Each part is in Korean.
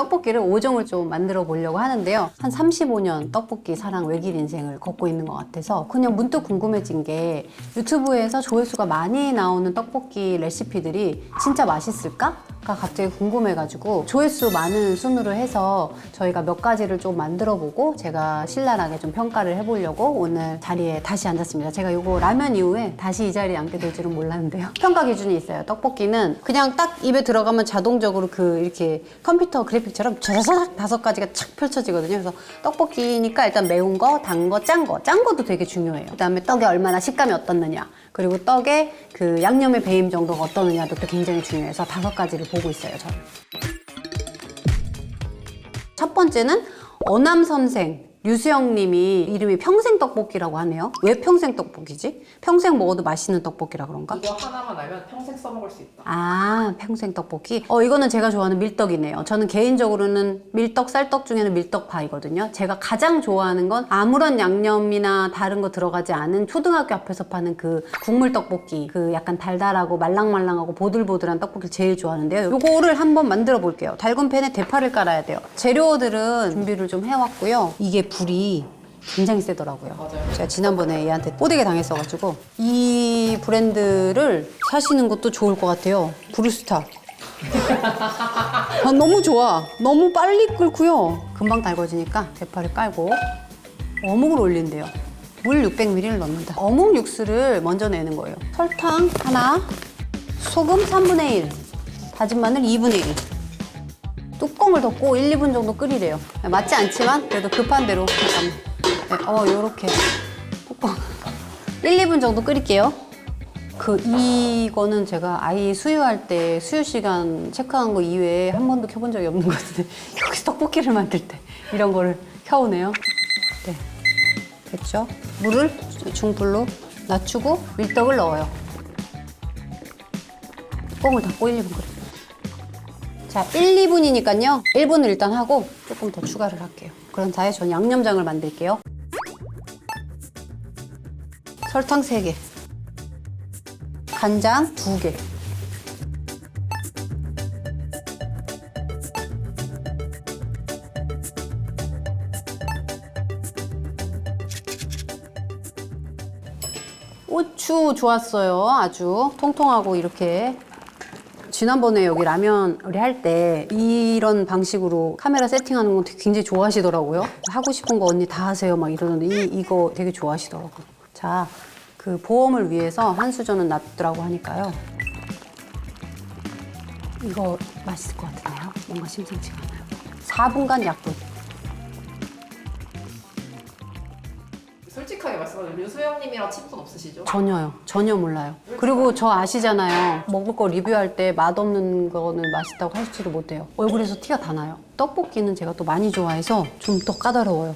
떡볶이를 5종을 좀 만들어 보려고 하는데요. 한 35년 떡볶이 사랑 외길 인생을 걷고 있는 것 같아서 그냥 문득 궁금해진 게 유튜브에서 조회수가 많이 나오는 떡볶이 레시피들이 진짜 맛있을까? 가 갑자기 궁금해가지고 조회수 많은 순으로 해서 저희가 몇 가지를 좀 만들어 보고 제가 신랄하게 좀 평가를 해보려고 오늘 자리에 다시 앉았습니다. 제가 이거 라면 이후에 다시 이 자리에 앉게 될 줄은 몰랐는데요. 평가 기준이 있어요. 떡볶이는 그냥 딱 입에 들어가면 자동적으로 그 이렇게 컴퓨터 그래픽처럼 자자자작 5가지가 착 펼쳐지거든요. 그래서 떡볶이니까 일단 매운 거, 단 거, 짠 거. 짠 것도 되게 중요해요. 그 다음에 떡이 얼마나 식감이 어떻느냐. 그리고 떡의 그 양념의 배임 정도가 어떠느냐도 또 굉장히 중요해서 5가지를 보고 있어요, 저는. 첫 번째는 어남선생 류수영 님이 이름이 평생떡볶이라고 하네요. 왜 평생떡볶이지? 평생 먹어도 맛있는 떡볶이라 그런가? 이거 하나만 알면 평생 써먹을 수 있다. 아, 평생떡볶이? 이거는 제가 좋아하는 밀떡이네요. 저는 개인적으로는 밀떡, 쌀떡 중에는 밀떡파이거든요. 제가 가장 좋아하는 건 아무런 양념이나 다른 거 들어가지 않은 초등학교 앞에서 파는 그 국물 떡볶이, 그 약간 달달하고 말랑말랑하고 보들보들한 떡볶이를 제일 좋아하는데요. 요거를 한번 만들어 볼게요. 달군 팬에 대파를 깔아야 돼요. 재료들은 준비를 좀 해왔고요. 이게 불이 굉장히 세더라고요. 맞아요. 제가 지난번에 얘한테 뽀되게 당했어가지고 이 브랜드를 사시는 것도 좋을 것 같아요. 브루스타. 아, 너무 좋아. 너무 빨리 끓고요. 금방 달궈지니까 대파를 깔고 어묵을 올린대요. 물 600ml를 넣는다. 어묵 육수를 먼저 내는 거예요. 설탕 하나, 소금 3분의 1, 다진 마늘 2분의 1. 뚜껑을 덮고 1, 2분 정도 끓이래요. 맞지 않지만 그래도 급한 대로 잠깐만. 네, 요렇게 뚜껑 1, 2분 정도 끓일게요. 이거는 제가 아이 수유할 때 수유 시간 체크한 거 이외에 한 번도 켜본 적이 없는 것 같은데 여기서 떡볶이를 만들 때 이런 거를 켜오네요. 네, 됐죠? 물을 중불로 낮추고 밀떡을 넣어요. 뚜껑을 닫고 1, 2분 끓여요. 자, 1, 2분이니까요. 1분을 일단 하고 조금 더 추가를 할게요. 그런 다음에 저는 양념장을 만들게요. 설탕 3개, 간장 2개, 고추 좋았어요. 아주 통통하고 이렇게. 지난번에 여기 라면 요리할 때 이런 방식으로 카메라 세팅하는 거 굉장히 좋아하시더라고요. 하고 싶은 거 언니 다 하세요 막 이러는데 이거 되게 좋아하시더라고요. 자, 그 보험을 위해서 한 수저는 놔두라고 하니까요. 이거 맛있을 것 같은데요? 뭔가 심상치가 않아요. 4분간 약불. 솔직하게 말씀하세요. 류수영님이랑 친분 없으시죠? 전혀요. 전혀 몰라요. 그리고 저 아시잖아요. 먹을 거 리뷰할 때 맛없는 거는 맛있다고 하시지도 못해요. 얼굴에서 티가 다 나요. 떡볶이는 제가 또 많이 좋아해서 좀 더 까다로워요.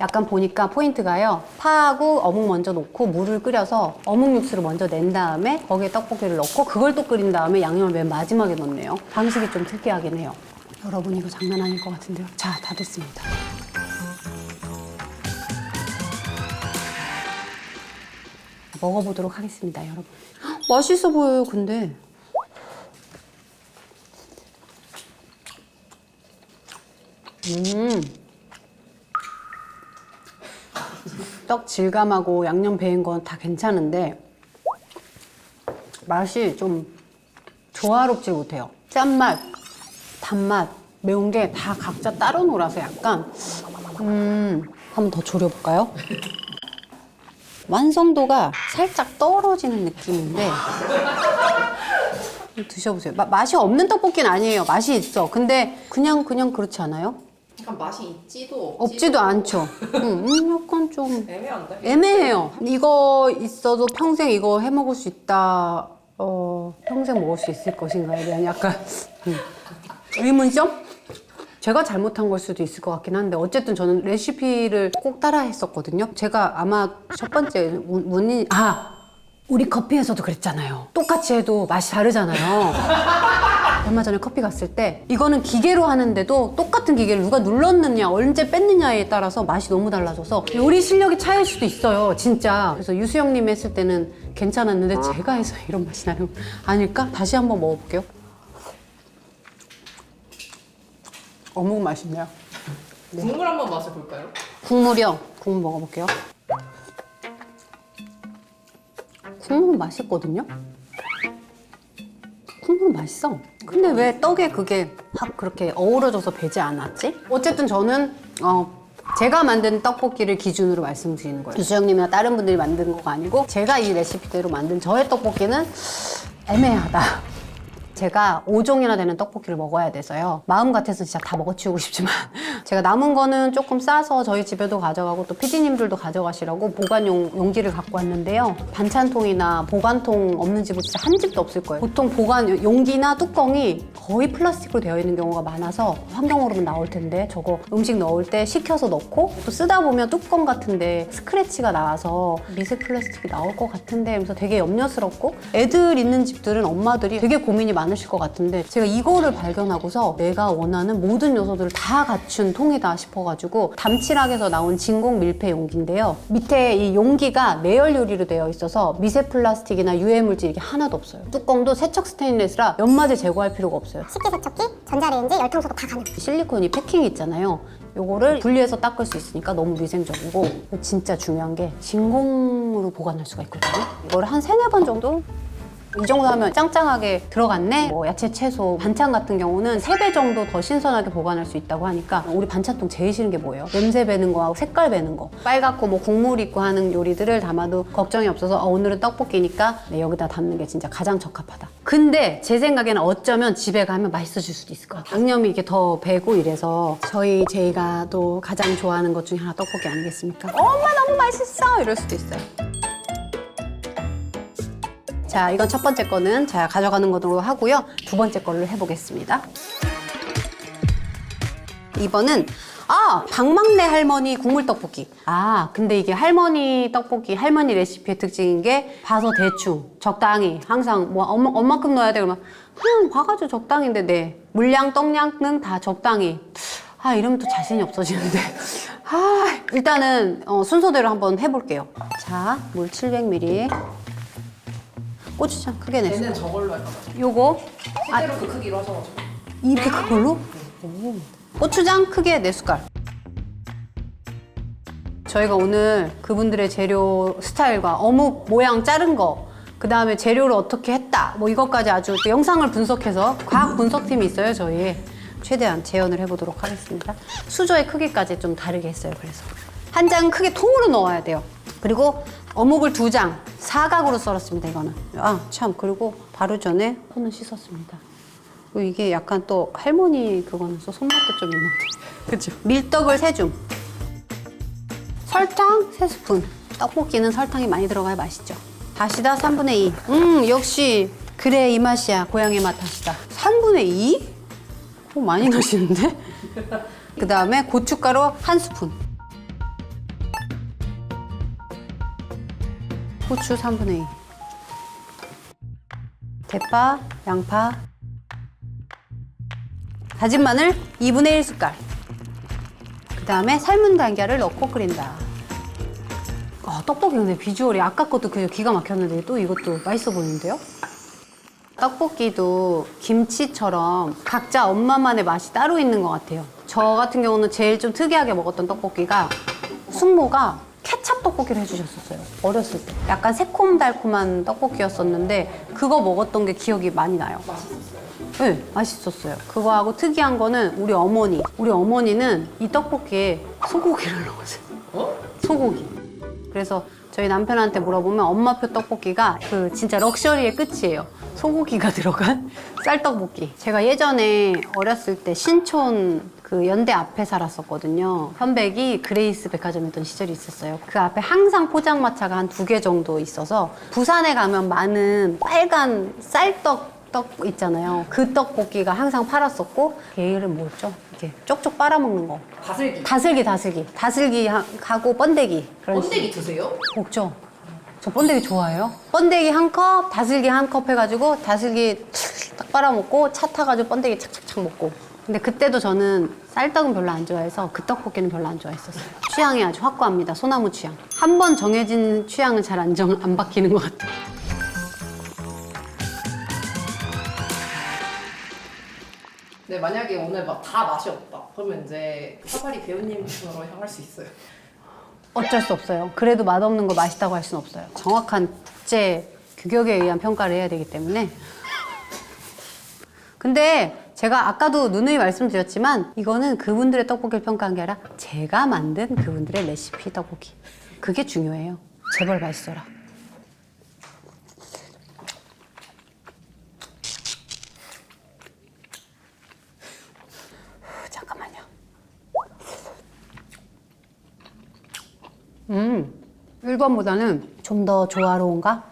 약간 보니까 포인트가요. 파하고 어묵 먼저 넣고 물을 끓여서 어묵 육수를 먼저 낸 다음에 거기에 떡볶이를 넣고 그걸 또 끓인 다음에 양념을 맨 마지막에 넣네요. 방식이 좀 특이하긴 해요. 여러분 이거 장난 아닐 것 같은데요. 자, 다 됐습니다. 먹어보도록 하겠습니다, 여러분. 맛있어 보여요, 근데. 떡 질감하고 양념 배인 건 다 괜찮은데 맛이 좀 조화롭지 못해요. 짠맛, 단맛, 매운 게 다 각자 따로 놀아서 약간 한번 더 졸여볼까요? 완성도가 살짝 떨어지는 느낌인데 드셔보세요. 맛이 없는 떡볶이는 아니에요. 맛이 있어. 근데 그냥 그렇지 않아요? 약간 맛이 있지도 없지도 않죠. 약간 좀 애매한데? 애매해요. 이거 있어도 평생 이거 해 먹을 수 있다. 평생 먹을 수 있을 것인가에 대한 약간 의문점? 제가 잘못한 걸 수도 있을 것 같긴 한데 어쨌든 저는 레시피를 꼭 따라 했었거든요. 제가 아마 첫 번째 우리 커피에서도 그랬잖아요. 똑같이 해도 맛이 다르잖아요. 얼마 전에 커피 갔을 때 이거는 기계로 하는데도 똑같은 기계를 누가 눌렀느냐 언제 뺐느냐에 따라서 맛이 너무 달라져서 요리 실력이 차이일 수도 있어요, 진짜. 그래서 유수영님이 했을 때는 괜찮았는데 제가 해서 이런 맛이 나는 거 아닐까? 다시 한번 먹어볼게요. 어묵 맛있네요. 국물 한번 맛을 볼까요? 국물이요. 국물 먹어볼게요. 국물 맛있거든요? 국물 맛있어. 근데 왜 떡에 그게 확 그렇게 어우러져서 배지 않았지? 어쨌든 저는 제가 만든 떡볶이를 기준으로 말씀드리는 거예요. 유수영님이나 다른 분들이 만든 거가 아니고 제가 이 레시피대로 만든 저의 떡볶이는 애매하다. 제가 5종이나 되는 떡볶이를 먹어야 돼서요. 마음 같아서 진짜 다 먹어치우고 싶지만 제가 남은 거는 조금 싸서 저희 집에도 가져가고 또 PD님들도 가져가시라고 보관용 용기를 갖고 왔는데요. 반찬통이나 보관통 없는 집은 진짜 한 집도 없을 거예요. 보통 보관 용기나 뚜껑이 거의 플라스틱으로 되어 있는 경우가 많아서 환경오염은 나올 텐데 저거 음식 넣을 때 식혀서 넣고 또 쓰다 보면 뚜껑 같은데 스크래치가 나와서 미세 플라스틱이 나올 것 같은데 하면서 되게 염려스럽고 애들 있는 집들은 엄마들이 되게 고민이 많으실 것 같은데 제가 이거를 발견하고서 내가 원하는 모든 요소들을 다 갖춘 통이다 싶어가지고 담칠학에서 나온 진공 밀폐 용기인데요. 밑에 이 용기가 내열 유리로 되어 있어서 미세 플라스틱이나 유해 물질 이게 하나도 없어요. 뚜껑도 세척 스테인레스라 연마제 제거할 필요가 없어요. 식기세척기, 전자레인지, 열탕소독 다 가능. 실리콘이 패킹 있잖아요. 요거를 분리해서 닦을 수 있으니까 너무 위생적이고 진짜 중요한 게 진공으로 보관할 수가 있거든요. 이거를 한 3-4번 정도 이 정도 하면 짱짱하게 들어갔네? 뭐 야채, 채소, 반찬 같은 경우는 3배 정도 더 신선하게 보관할 수 있다고 하니까 우리 반찬통 제일 싫은 게 뭐예요? 냄새 배는 거하고 색깔 배는 거. 빨갛고 뭐 국물 있고 하는 요리들을 담아도 걱정이 없어서 오늘은 떡볶이니까 네, 여기다 담는 게 진짜 가장 적합하다. 근데 제 생각에는 어쩌면 집에 가면 맛있어질 수도 있을 것 같아요. 양념이 이렇게 더 배고 이래서 제이가 또 가장 좋아하는 것 중에 하나 떡볶이 아니겠습니까? 엄마 너무 맛있어! 이럴 수도 있어요. 자, 이건 첫 번째 거는 제가 가져가는 거로 하고요. 두 번째 걸로 해보겠습니다. 이번은 박막내 할머니 국물떡볶이. 근데 이게 할머니 떡볶이, 할머니 레시피의 특징인 게 봐서 대충, 적당히, 항상 뭐 얼마큼 넣어야 돼? 그러면 봐가지고 적당인데 네. 물량, 떡량은 다 적당히. 이러면 또 자신이 없어지는데. 일단은 순서대로 한번 해볼게요. 자, 물 700ml. 고추장 크게 냈어요. 얘는 저걸로 할까 봐. 요거 실제로 그 크기로 하셔가지고. 이렇게 큰 걸로? 오. 고추장 크게 4숟갈. 저희가 오늘 그분들의 재료 스타일과 어묵 모양 자른 거, 그 다음에 재료를 어떻게 했다, 뭐 이것까지 아주 또 영상을 분석해서 과학 분석팀이 있어요, 저희. 최대한 재현을 해보도록 하겠습니다. 수저의 크기까지 좀 다르게 했어요, 그래서. 한 장은 크게 통으로 넣어야 돼요. 그리고 어묵을 2장, 사각으로 썰었습니다, 이거는. 참, 그리고 바로 전에 손을 씻었습니다. 그리고 이게 약간 또 할머니 그거는 또 손맛도 좀 있는데. 그쵸? 밀떡을 3줌. 설탕 3스푼. 떡볶이는 설탕이 많이 들어가야 맛있죠. 다시다 3분의 2. 역시 그래 이 맛이야. 고향의 맛 다시다. 3분의 2? 많이 넣으시는데? 그 다음에 고춧가루 1스푼. 고추 3분의 2. 대파, 양파. 다진 마늘 2분의 1숟갈. 그 다음에 삶은 달걀을 넣고 끓인다. 떡볶이 근데 비주얼이 아까 것도 그냥 기가 막혔는데 또 이것도 맛있어 보이는데요? 떡볶이도 김치처럼 각자 엄마만의 맛이 따로 있는 것 같아요. 저 같은 경우는 제일 좀 특이하게 먹었던 떡볶이가 숙모가 케찹 떡볶이를 해주셨었어요. 어렸을 때. 약간 새콤달콤한 떡볶이였었는데 그거 먹었던 게 기억이 많이 나요. 맛있었어요. 네, 맛있었어요. 그거하고 특이한 거는 우리 어머니. 우리 어머니는 이 떡볶이에 소고기를 넣었어요. 소고기. 그래서 저희 남편한테 물어보면 엄마표 떡볶이가 그 진짜 럭셔리의 끝이에요. 소고기가 들어간 쌀떡볶이. 제가 예전에 어렸을 때 신촌 그 연대 앞에 살았었거든요. 현백이 그레이스 백화점에 있던 시절이 있었어요. 그 앞에 항상 포장마차가 한 2개 정도 있어서 부산에 가면 많은 빨간 쌀떡 있잖아요. 그 떡볶이가 항상 팔았었고 걔 이름 뭐였죠? 이렇게 쪽쪽 빨아먹는 거. 다슬기. 다슬기하고 번데기. 그런 번데기 드세요? 먹죠. 저 번데기 좋아해요. 번데기 1컵, 다슬기 1컵 해가지고 다슬기 딱 빨아먹고 차 타가지고 번데기 착착착 먹고. 근데 그때도 저는 쌀떡은 별로 안 좋아해서 그 떡볶이는 별로 안 좋아했었어요. 취향이 아주 확고합니다. 소나무 취향. 한 번 정해진 취향은 잘 안 바뀌는 것 같아요. 네, 만약에 오늘 막 다 맛이 없다. 그러면 이제 사파리 배우님으로 향할 수 있어요. 어쩔 수 없어요. 그래도 맛없는 거 맛있다고 할 수는 없어요. 정확한 국제 규격에 의한 평가를 해야 되기 때문에. 근데 제가 아까도 누누이 말씀드렸지만 이거는 그분들의 떡볶이를 평가한 게 아니라 제가 만든 그분들의 레시피 떡볶이. 그게 중요해요. 제발 맛있어라. 잠깐만요. 1번보다는 좀 더 조화로운가?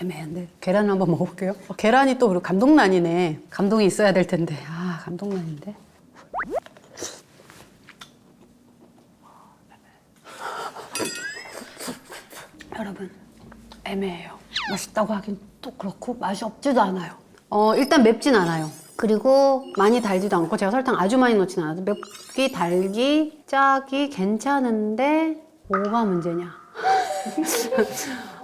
애매한데 계란 한번 먹어볼게요. 계란이 또 그리고 감동란이네. 감동이 있어야 될 텐데. 아, 감동란인데. 여러분, 애매해요. 맛있다고 하긴 또 그렇고 맛이 없지도 않아요. 일단 맵진 않아요. 그리고 많이 달지도 않고 제가 설탕 아주 많이 넣진 않아서 맵기, 달기, 짜기 괜찮은데 뭐가 문제냐?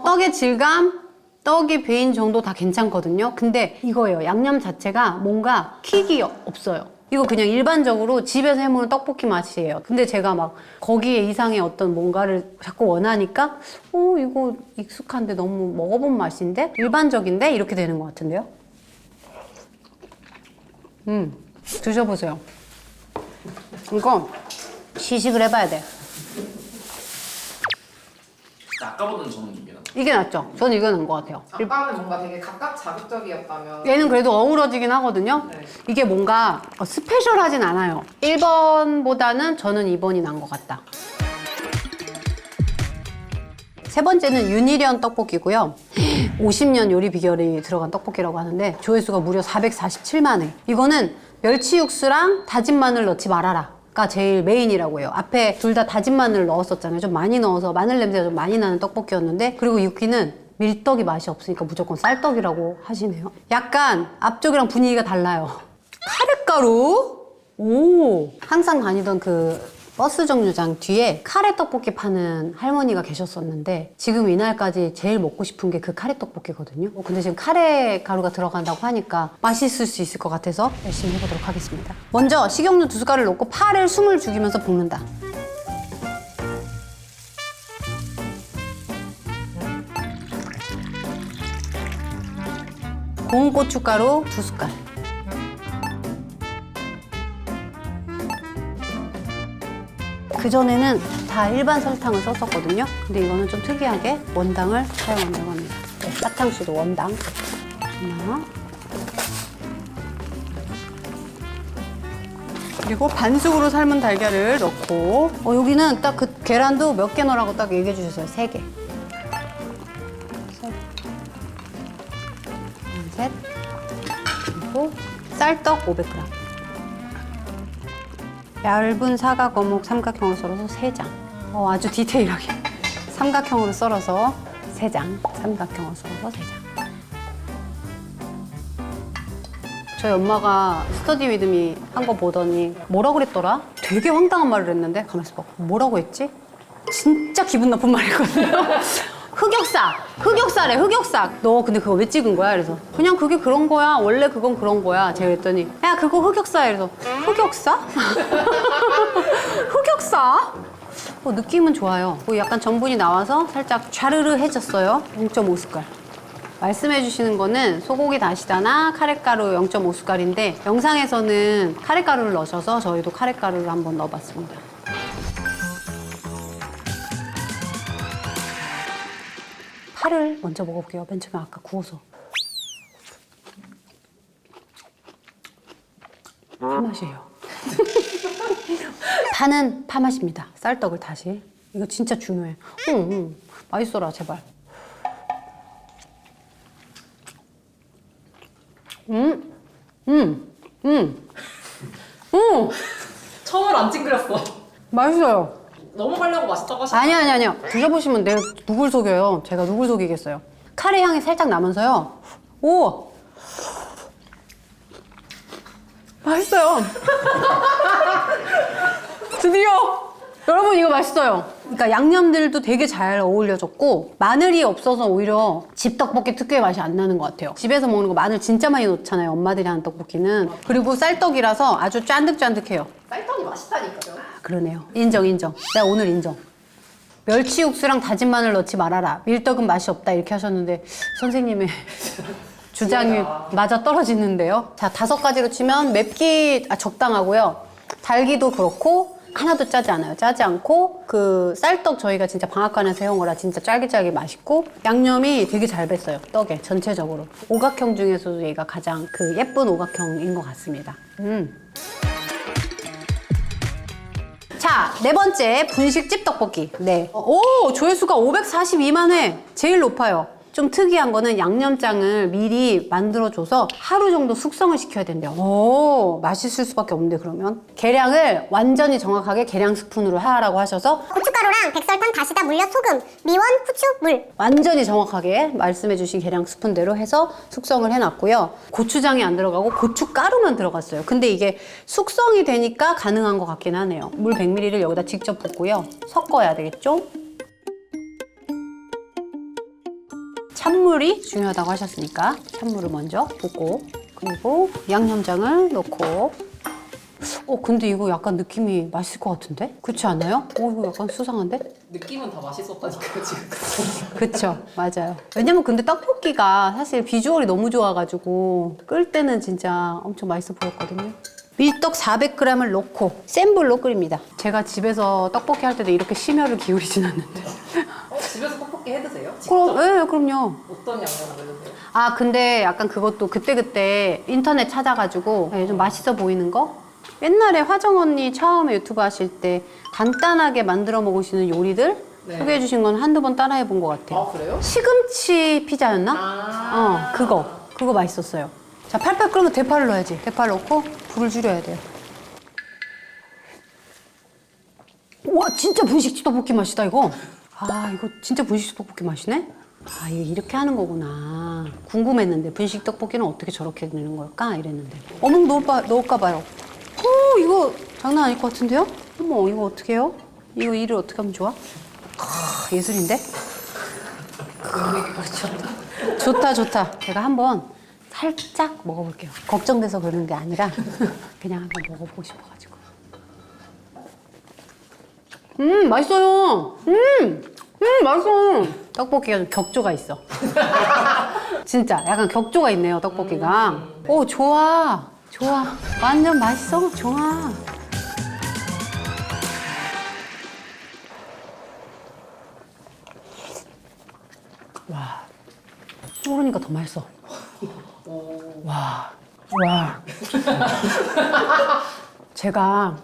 떡의 질감, 떡이 베인 정도 다 괜찮거든요. 근데 이거예요. 양념 자체가 뭔가 킥이 없어요. 이거 그냥 일반적으로 집에서 해먹는 떡볶이 맛이에요. 근데 제가 막 거기에 이상의 어떤 뭔가를 자꾸 원하니까 이거 익숙한데 너무 먹어본 맛인데? 일반적인데? 이렇게 되는 것 같은데요? 드셔보세요. 이거 시식을 해봐야 돼. 아까보다는 저는 이게 나. 이게 낫죠? 저는 이게 나은 것 같아요. 아까는 뭔가 되게 각각 자극적이었다면 얘는 그래도 어우러지긴 하거든요. 네. 이게 뭔가 스페셜하진 않아요. 1번보다는 저는 2번이 난 것 같다. 세 번째는 윤희련 떡볶이고요. 50년 요리 비결이 들어간 떡볶이라고 하는데 조회수가 무려 447만 회. 이거는 멸치 육수랑 다진 마늘 넣지 말아라 가 제일 메인이라고 해요. 앞에 둘 다 다진 마늘 넣었었잖아요. 좀 많이 넣어서 마늘 냄새가 좀 많이 나는 떡볶이였는데, 그리고 여기는 밀떡이 맛이 없으니까 무조건 쌀떡이라고 하시네요. 약간 앞쪽이랑 분위기가 달라요. 카레가루? 오! 항상 다니던 그 버스 정류장 뒤에 카레 떡볶이 파는 할머니가 계셨었는데 지금 이날까지 제일 먹고 싶은 게 그 카레 떡볶이거든요. 근데 지금 카레 가루가 들어간다고 하니까 맛있을 수 있을 것 같아서 열심히 해보도록 하겠습니다. 먼저 식용유 2숟갈을 넣고 파를 숨을 죽이면서 볶는다. 고운 고춧가루 2숟갈. 그전에는 다 일반 설탕을 썼었거든요. 근데 이거는 좀 특이하게 원당을 사용한다고 합니다. 네, 사탕수도 원당 하나. 그리고 반숙으로 삶은 달걀을 넣고, 여기는 딱 그 계란도 몇 개 넣으라고 딱 얘기해 주셨어요. 3개. 셋. 그리고 쌀떡 500g. 얇은 사각 어묵 삼각형으로 썰어서 3장. 아주 디테일하게. 삼각형으로 썰어서 3장. 삼각형으로 썰어서 3장. 저희 엄마가 스터디 위드미 한 거 보더니 뭐라 그랬더라? 되게 황당한 말을 했는데 가만있어 봐. 뭐라고 했지? 진짜 기분 나쁜 말이거든요. 흑역사래, 흑역사. 너 근데 그거 왜 찍은 거야? 그래서 그냥 그게 그런 거야. 원래 그건 그런 거야. 제가 그랬더니 야, 그거 흑역사야. 그래서 흑역사? 흑역사? 느낌은 좋아요. 약간 전분이 나와서 살짝 촤르르해졌어요. 0.5숟갈. 말씀해 주시는 거는 소고기 다시다나 카레가루 0.5숟갈인데 영상에서는 카레가루를 넣으셔서 저희도 카레가루를 한번 넣어봤습니다. 파를 먼저 먹어볼게요. 맨 처음에 아까 구워서. 파맛이에요. 파는 파맛입니다. 쌀떡을 다시. 이거 진짜 중요해. 맛있어라, 제발. 처음을 안 찡그렸어. 맛있어요. 넘어가려고 맛있다고 하셨 아니요. 드셔보시면 내가 누굴 속여요. 제가 누굴 속이겠어요. 카레 향이 살짝 나면서요. 오! 맛있어요. 드디어! 여러분, 이거 맛있어요. 그러니까 양념들도 되게 잘 어울려졌고 마늘이 없어서 오히려 집 떡볶이 특유의 맛이 안 나는 것 같아요. 집에서 먹는 거 마늘 진짜 많이 넣잖아요. 엄마들이 하는 떡볶이는. 그리고 쌀떡이라서 아주 짠득짠득해요. 쌀떡이 맛있다니까요. 그러네요. 인정. 내가 오늘 인정. 멸치 육수랑 다진 마늘 넣지 말아라. 밀떡은 맛이 없다 이렇게 하셨는데 선생님의 주장이 맞아 떨어지는데요. 자, 5가지로 치면 맵기 적당하고요. 달기도 그렇고 하나도 짜지 않아요. 짜지 않고 그 쌀떡 저희가 진짜 방앗간에서 해온 거라 진짜 쫄깃쫄깃 맛있고 양념이 되게 잘 뱄어요. 떡에 전체적으로. 오각형 중에서도 얘가 가장 그 예쁜 오각형인 것 같습니다. 자, 4번째 분식집 떡볶이. 네. 오, 조회수가 542만 회. 제일 높아요. 좀 특이한 거는 양념장을 미리 만들어줘서 하루 정도 숙성을 시켜야 된대요. 오, 맛있을 수밖에 없는데 그러면? 계량을 완전히 정확하게 계량 스푼으로 하라고 하셔서 고춧가루랑 백설탕, 다시다, 물엿, 소금, 미원, 후추, 물. 완전히 정확하게 말씀해주신 계량 스푼대로 해서 숙성을 해놨고요. 고추장이 안 들어가고 고춧가루만 들어갔어요. 근데 이게 숙성이 되니까 가능한 것 같긴 하네요. 물 100ml를 여기다 직접 붓고요. 섞어야 되겠죠? 찬물이 중요하다고 하셨으니까 찬물을 먼저 붓고 그리고 양념장을 넣고 근데 이거 약간 느낌이 맛있을 것 같은데? 그렇지 않아요? 이거 약간 수상한데? 느낌은 다 맛있었다니까요, 지금까지. 그쵸, 맞아요. 왜냐면 근데 떡볶이가 사실 비주얼이 너무 좋아가지고 끓 때는 진짜 엄청 맛있어 보였거든요. 밀떡 400g을 넣고 센 불로 끓입니다. 제가 집에서 떡볶이 할 때도 이렇게 심혈을 기울이진 않는데. 집에서 떡볶이 해 드세요? 그럼, 네, 그럼요. 어떤 양념을 넣으세요? 아, 근데 약간 그것도 그때그때 인터넷 찾아가지고 좀 맛있어 보이는 거? 옛날에 화정 언니 처음에 유튜브 하실 때 간단하게 만들어 먹으시는 요리들 네. 소개해 주신 건 한두 번 따라해 본 것 같아요. 아, 그래요? 시금치 피자였나? 그거 맛있었어요. 자, 팔팔 끓으면 대파를 넣어야지. 대파를 넣고 불을 줄여야 돼요. 와, 진짜 분식집 떡볶이 맛이다, 이거. 아, 이거 진짜 분식집 떡볶이 맛이네? 아, 이게 이렇게 하는 거구나. 궁금했는데, 분식 떡볶이는 어떻게 저렇게 넣는 걸까? 이랬는데. 어묵 넣을까 봐요. 이거 장난 아닐 것 같은데요? 어머, 이거 어떻게 해요? 이거 일을 어떻게 하면 좋아? 예술인데? 좋다. 제가 한번 살짝 먹어볼게요. 걱정돼서 그러는 게 아니라 그냥 한번 먹어보고 싶어가지고. 맛있어요. 맛있어. 떡볶이가 좀 격조가 있어. 진짜 약간 격조가 있네요, 떡볶이가. 오, 좋아. 완전 맛있어. 좋아. 와. 그러니까 더 맛있어. 와. 제가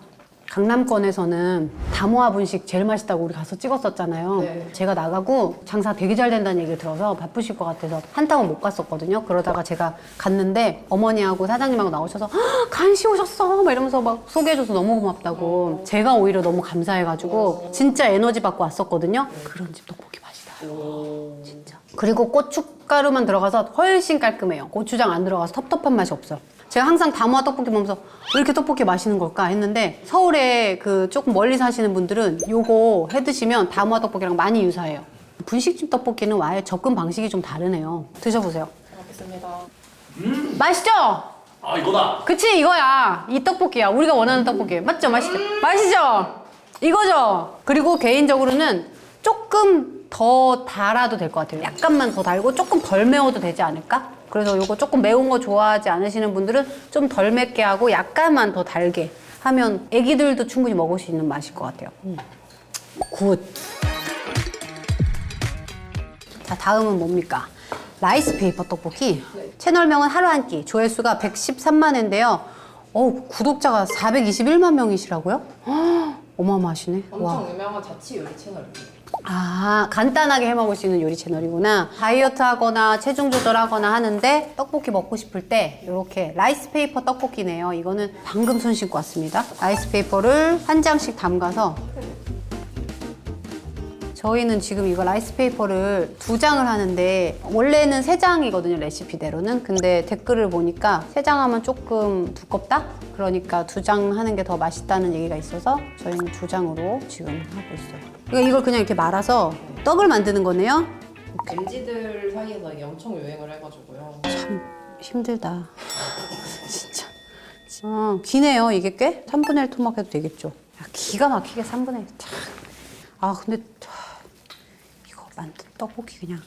강남권에서는 다모아 분식 제일 맛있다고 우리 가서 찍었었잖아요. 네. 제가 나가고 장사 되게 잘 된다는 얘기를 들어서 바쁘실 것 같아서 한탕은 못 갔었거든요. 그러다가 제가 갔는데 어머니하고 사장님하고 나오셔서 간시 오셨어 막 이러면서 막 소개해줘서 너무 고맙다고. 제가 오히려 너무 감사해가지고 진짜 에너지 받고 왔었거든요. 그런 집 떡볶이 맛이다. 진짜. 그리고 고춧가루만 들어가서 훨씬 깔끔해요. 고추장 안 들어가서 텁텁한 맛이 없어. 제가 항상 다모아 떡볶이 먹으면서 왜 이렇게 떡볶이 맛있는 걸까 했는데 서울에 그 조금 멀리 사시는 분들은 요거 해 드시면 다모아 떡볶이랑 많이 유사해요. 분식집 떡볶이는 아예 접근 방식이 좀 다르네요. 드셔보세요. 알겠습니다. 맛있죠? 아 이거다. 그치, 이거야. 이 떡볶이야. 우리가 원하는 떡볶이. 맞죠? 맛있죠? 이거죠? 그리고 개인적으로는 조금 더 달아도 될 것 같아요. 약간만 더 달고 조금 덜 매워도 되지 않을까? 그래서 요거 조금 매운 거 좋아하지 않으시는 분들은 좀 덜 맵게 하고 약간만 더 달게 하면 애기들도 충분히 먹을 수 있는 맛일 것 같아요. 굿. 자, 다음은 뭡니까? 라이스 페이퍼 떡볶이. 채널명은 하루 한 끼. 조회수가 113만 회인데요. 구독자가 421만 명이시라고요? 어마어마하시네. 엄청 유명한 자취 요리 채널이에요. 아, 간단하게 해 먹을 수 있는 요리 채널이구나. 다이어트 하거나 체중 조절하거나 하는데 떡볶이 먹고 싶을 때 이렇게 라이스 페이퍼 떡볶이네요. 이거는 방금 손 씻고 왔습니다. 라이스 페이퍼를 한 장씩 담가서 저희는 지금 이거 라이스 페이퍼를 2장을 하는데 원래는 3장이거든요, 레시피대로는. 근데 댓글을 보니까 3장 하면 조금 두껍다? 그러니까 2장 하는 게 더 맛있다는 얘기가 있어서 저희는 2장으로 지금 하고 있어요. 그러니까 이걸 그냥 이렇게 말아서 떡을 만드는 거네요. MZ들 사이에서 이게 엄청 유행을 해가지고요. 참 힘들다. 진짜. 기네요, 이게 꽤? 3분의 1 토막 해도 되겠죠. 야, 기가 막히게 3분의 1. 아, 근데 이거 만든 떡볶이 그냥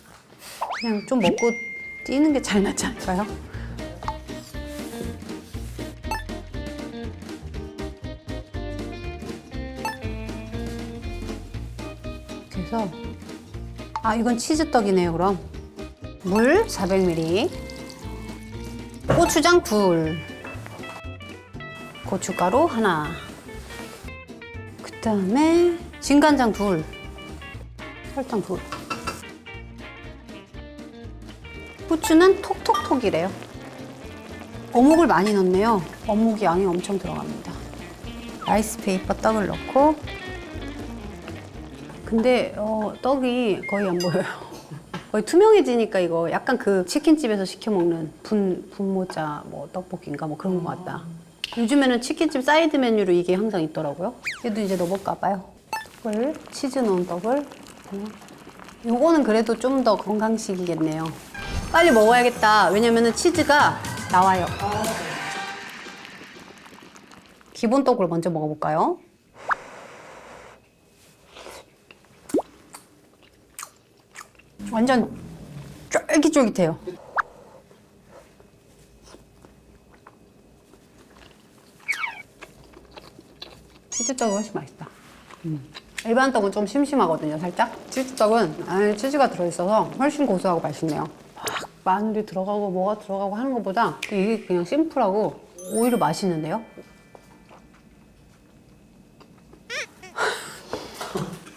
좀 먹고 뛰는 게 잘 낫지 않을까요? 그래서 이건 치즈떡이네요. 그럼 물 400ml, 고추장 2, 고춧가루 1, 그 다음에 진간장 2, 설탕 2. 후추는 톡톡톡이래요. 어묵을 많이 넣네요. 어묵 양이 엄청 들어갑니다. 라이스페이퍼 떡을 넣고, 근데 떡이 거의 안 보여요. 거의 투명해지니까 이거 약간 그 치킨집에서 시켜 먹는 분모자 뭐 떡볶이인가 뭐 그런 거 같다. 요즘에는 치킨집 사이드 메뉴로 이게 항상 있더라고요. 얘도 이제 넣어볼까 봐요. 떡을, 치즈 넣은 떡을. 요거는 그래도 좀 더 건강식이겠네요. 빨리 먹어야겠다. 왜냐면은 치즈가 나와요. 기본 떡을 먼저 먹어볼까요? 완전 쫄깃쫄깃해요. 치즈떡이 훨씬 맛있다. 일반 떡은 좀 심심하거든요, 살짝. 치즈떡은 안에 치즈가 들어있어서 훨씬 고소하고 맛있네요. 막 마늘이 들어가고 뭐가 들어가고 하는 것보다 이게 그냥 심플하고 오히려 맛있는데요?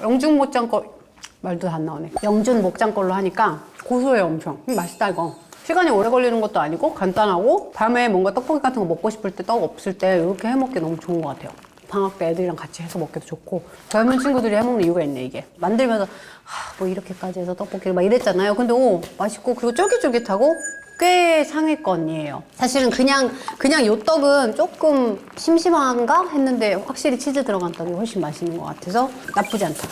영준 목장 거 말도 안 나오네. 영준 목장 걸로 하니까 고소해요, 엄청. 맛있다 이거. 시간이 오래 걸리는 것도 아니고 간단하고 밤에 뭔가 떡볶이 같은 거 먹고 싶을 때 떡 없을 때 이렇게 해먹기 너무 좋은 것 같아요. 방학 때 애들이랑 같이 해서 먹기도 좋고 젊은 친구들이 해먹는 이유가 있네 이게. 만들면서 뭐 이렇게까지 해서 떡볶이를 막 이랬잖아요. 근데 맛있고 그리고 쫄깃쫄깃하고 꽤 상위권이에요. 사실은 그냥 요 떡은 조금 심심한가 했는데 확실히 치즈 들어간 떡이 훨씬 맛있는 것 같아서 나쁘지 않다.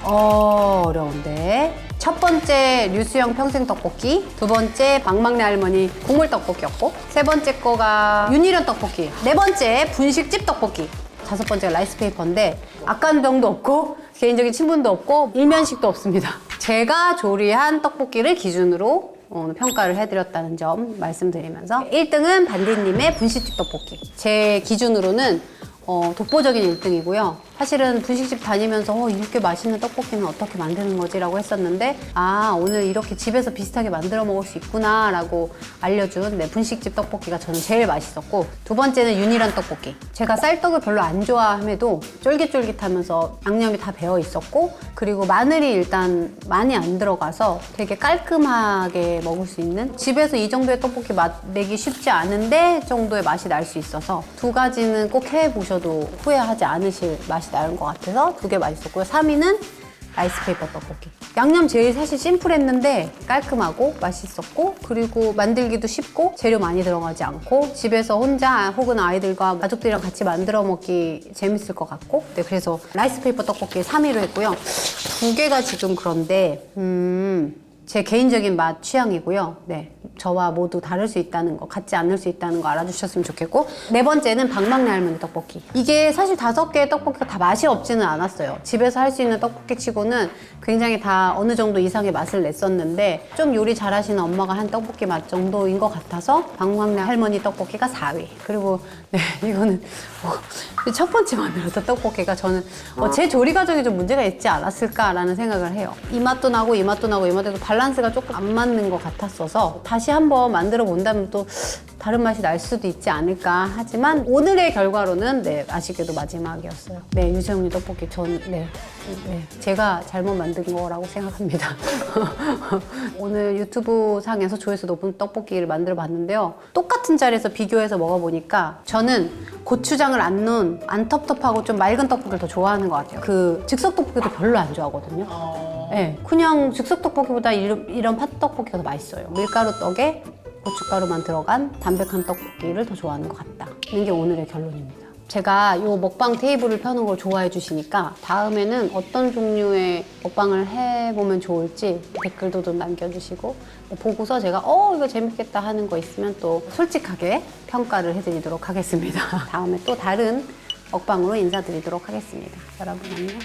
어려운데. 첫 번째 류수영 평생 떡볶이, 두 번째 방망래 할머니 국물 떡볶이였고, 세 번째 거가 윤희련 떡볶이, 네 번째 분식집 떡볶이, 다섯 번째가 라이스페이퍼인데 악간병도 없고 개인적인 친분도 없고 일면식도 없습니다. 제가 조리한 떡볶이를 기준으로 오늘 평가를 해드렸다는 점 말씀드리면서 1등은 반디님의 분식집 떡볶이. 제 기준으로는 독보적인 1등이고요. 사실은 분식집 다니면서 이렇게 맛있는 떡볶이는 어떻게 만드는 거지? 라고 했었는데 오늘 이렇게 집에서 비슷하게 만들어 먹을 수 있구나 라고 알려준 분식집 떡볶이가 저는 제일 맛있었고, 두 번째는 윤희란 떡볶이. 제가 쌀떡을 별로 안 좋아함에도 쫄깃쫄깃하면서 양념이 다 배어 있었고, 그리고 마늘이 일단 많이 안 들어가서 되게 깔끔하게 먹을 수 있는, 집에서 이 정도의 떡볶이 맛 내기 쉽지 않은데 정도의 맛이 날 수 있어서 두 가지는 꼭 해보셔도 후회하지 않으실 맛이 나는 것 같아서 두 개 맛있었고요. 3위는 라이스페이퍼 떡볶이. 양념 제일 사실 심플했는데 깔끔하고 맛있었고, 그리고 만들기도 쉽고 재료 많이 들어가지 않고 집에서 혼자 혹은 아이들과 가족들이랑 같이 만들어 먹기 재밌을 것 같고, 네, 그래서 라이스페이퍼 떡볶이 3위로 했고요. 두 개가 지금 그런데 제 개인적인 맛 취향이고요. 네, 저와 모두 다를 수 있다는 거, 같지 않을 수 있다는 거 알아주셨으면 좋겠고, 네 번째는 방망래 할머니 떡볶이. 이게 사실 5개의 떡볶이가 다 맛이 없지는 않았어요. 집에서 할 수 있는 떡볶이 치고는 굉장히 다 어느 정도 이상의 맛을 냈었는데, 좀 요리 잘하시는 엄마가 한 떡볶이 맛 정도인 것 같아서 방망래 할머니 떡볶이가 4위. 그리고 네, 이거는 첫 번째 만들었던 떡볶이가 저는 제 조리 과정에 좀 문제가 있지 않았을까라는 생각을 해요. 이 맛도 나고 이 맛도 나고 이 맛도 밸런스가 조금 안 맞는 것 같았어서 다시 한번 만들어 본다면 또 다른 맛이 날 수도 있지 않을까 하지만, 오늘의 결과로는 네, 아쉽게도 마지막이었어요. 네, 유재훈이 떡볶이 제가 잘못 만든 거라고 생각합니다. 오늘 유튜브 상에서 조회수 높은 떡볶이를 만들어 봤는데요. 똑같은 자리에서 비교해서 먹어보니까 저는 고추장을 안 넣은 안 텁텁하고 좀 맑은 떡볶이를 더 좋아하는 것 같아요. 그 즉석 떡볶이도 별로 안 좋아하거든요. 네, 그냥 즉석 떡볶이보다 이런 팥떡볶이가 더 맛있어요. 밀가루 떡에 고춧가루만 들어간 담백한 떡볶이를 더 좋아하는 것 같다는 게 오늘의 결론입니다. 제가 이 먹방 테이블을 펴는 걸 좋아해 주시니까 다음에는 어떤 종류의 먹방을 해보면 좋을지 댓글도 좀 남겨주시고 보고서 제가 이거 재밌겠다 하는 거 있으면 또 솔직하게 평가를 해드리도록 하겠습니다. 다음에 또 다른 먹방으로 인사드리도록 하겠습니다. 여러분 안녕.